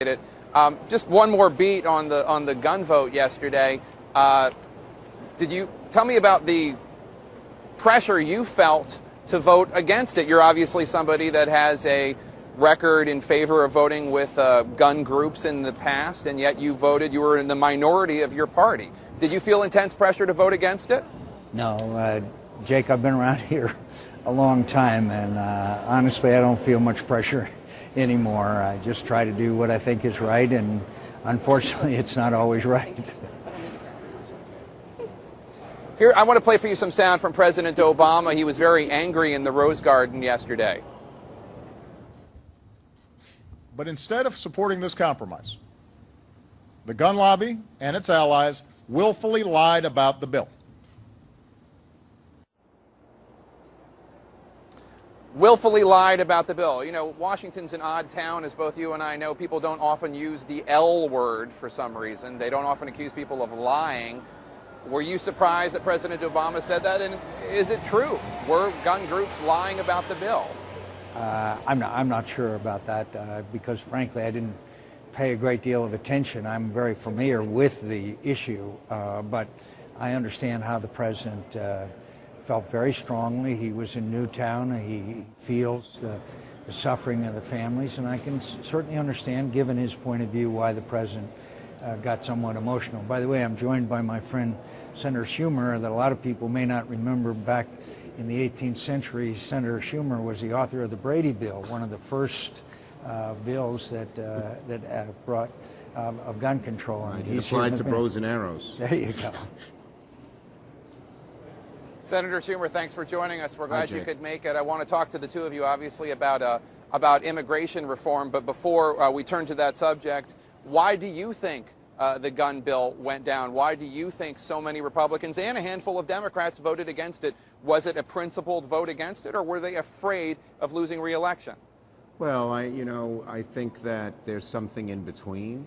it. Just one more beat on the gun vote yesterday. Did you tell me about the pressure you felt to vote against it? You're obviously somebody that has a record in favor of voting with gun groups in the past, and yet you voted. You were in the minority of your party. Did you feel intense pressure to vote against it? No, Jake, I've been around here a long time, and honestly, I don't feel much pressure anymore. I just try to do what I think is right, and unfortunately, it's not always right. Here, I want to play for you some sound from President Obama. He was very angry in the Rose Garden yesterday. But instead of supporting this compromise, the gun lobby and its allies willfully lied about the bill. Willfully lied about the bill. You know, Washington's an odd town, as both you and I know. People don't often use the L word for some reason. They don't often accuse people of lying. Were you surprised that President Obama said that? And is it true? Were gun groups lying about the bill? I'm not sure about that because, frankly, I didn't pay a great deal of attention. I'm very familiar with the issue, but I understand how the president felt very strongly. He was in Newtown. He feels the suffering of the families, and I can certainly understand, given his point of view, why the president got somewhat emotional. By the way, I'm joined by my friend Senator Schumer, that a lot of people may not remember. Back in the 18th century, Senator Schumer was the author of the Brady Bill, one of the first bills that brought of gun control. Right, he applied to bows and arrows. There you go. Senator Schumer, thanks for joining us. We're glad you could make it. I want to talk to the two of you, obviously, about immigration reform. But before we turn to that subject, why do you think the gun bill went down? Why do you think so many Republicans and a handful of Democrats voted against it? Was it a principled vote against it, or were they afraid of losing re-election? Well, I think that there's something in between,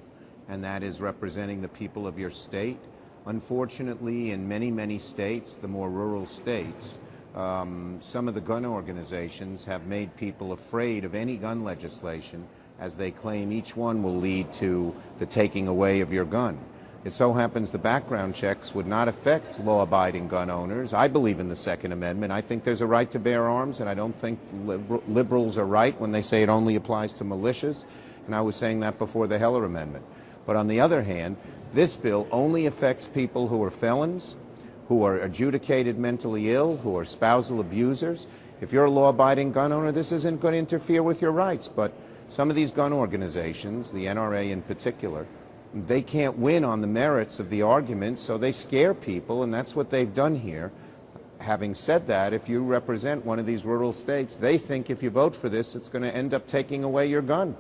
and that is representing the people of your state. Unfortunately, in many, many states, the more rural states, some of the gun organizations have made people afraid of any gun legislation, as they claim each one will lead to the taking away of your gun. It so happens the background checks would not affect law-abiding gun owners. I believe in the Second Amendment. I think there's a right to bear arms, and I don't think liberals are right when they say it only applies to militias, and I was saying that before the Heller Amendment. But on the other hand, this bill only affects people who are felons, who are adjudicated mentally ill, who are spousal abusers. If you're a law-abiding gun owner, this isn't going to interfere with your rights. But some of these gun organizations, the NRA in particular, they can't win on the merits of the arguments, so they scare people, and that's what they've done here. Having said that, if you represent one of these rural states, they think if you vote for this, it's going to end up taking away your gun.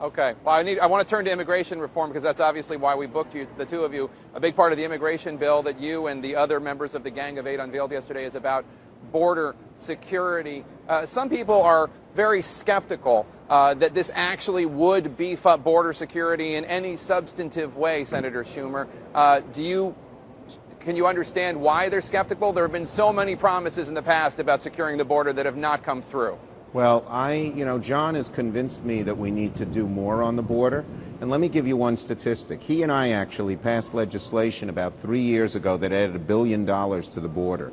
Okay. Well, I want to turn to immigration reform because that's obviously why we booked you, the two of you. A big part of the immigration bill that you and the other members of the Gang of Eight unveiled yesterday is about border security. Some people are very skeptical that this actually would beef up border security in any substantive way, Senator Schumer. Can you understand why they're skeptical? There have been so many promises in the past about securing the border that have not come through. Well, John has convinced me that we need to do more on the border. And let me give you one statistic. He and I actually passed legislation about 3 years ago that added $1 billion to the border.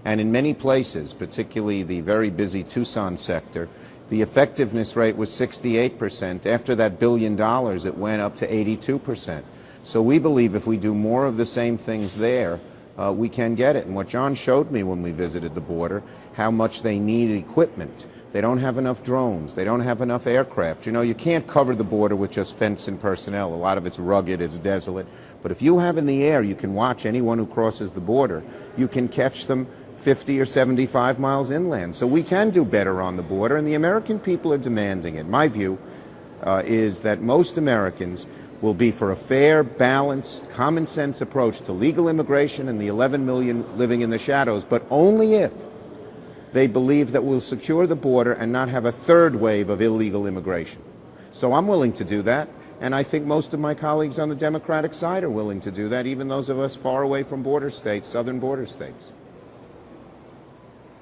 And in many places, particularly the very busy Tucson sector, the effectiveness rate was 68%. After that $1 billion, it went up to 82%. So we believe if we do more of the same things there, we can get it. And what John showed me when we visited the border, how much they need equipment. They don't have enough drones. They don't have enough aircraft. You can't cover the border with just fence and personnel. A lot of it's rugged, it's desolate. But if you have in the air, you can watch anyone who crosses the border. You can catch them 50 or 75 miles inland. So we can do better on the border, and the American people are demanding it. My view is that most Americans will be for a fair, balanced, common-sense approach to legal immigration and the 11 million living in the shadows, but only if they believe that we'll secure the border and not have a third wave of illegal immigration. So I'm willing to do that, and I think most of my colleagues on the Democratic side are willing to do that, even those of us far away from border states, southern border states.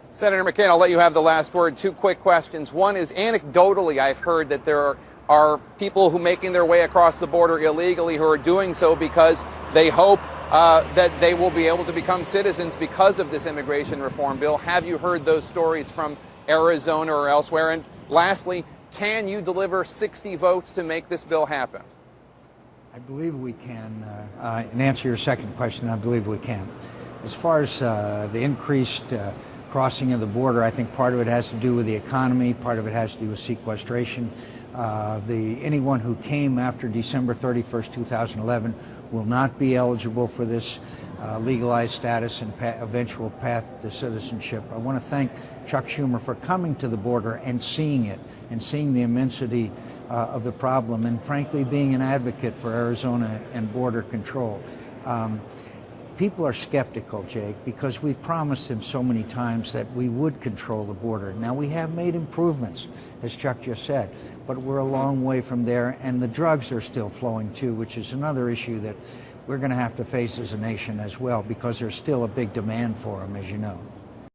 Senator McCain, I'll let you have the last word. Two quick questions. One is, anecdotally, I've heard that there are people who making their way across the border illegally, who are doing so because they hope that they will be able to become citizens because of this immigration reform bill. Have you heard those stories from Arizona or elsewhere? And lastly, can you deliver 60 votes to make this bill happen? I believe we can. In answer to your second question, I believe we can. As far as the increased crossing of the border, I think part of it has to do with the economy, part of it has to do with sequestration. Anyone who came after December 31st, 2011 will not be eligible for this legalized status and eventual path to citizenship. I want to thank Chuck Schumer for coming to the border and seeing it, and seeing the immensity of the problem, and frankly being an advocate for Arizona and border control. People are skeptical, Jake, because we promised him so many times that we would control the border. Now, we have made improvements, as Chuck just said, but we're a long way from there, and the drugs are still flowing too, which is another issue that we're going to have to face as a nation as well, because there's still a big demand for them, as you know.